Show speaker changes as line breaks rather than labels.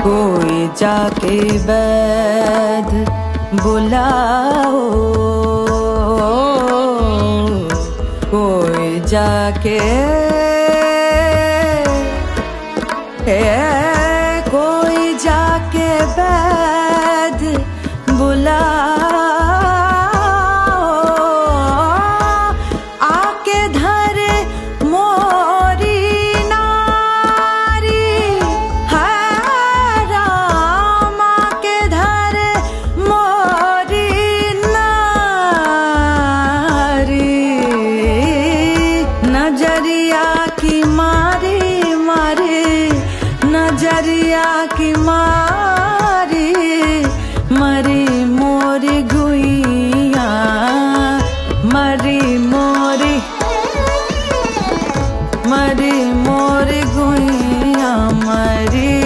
कोई जाके वैद बुलाओ, कोई जाके कोई जाके वैद बुलाओ, आके धरे मोरी नारी है राम, आके धरे मोरी नारी, नजरिया की मारी मारी, नजरिया की मारी मरी मोरी गुइया, मरी मोरी मरी मोरी गुइया मरी।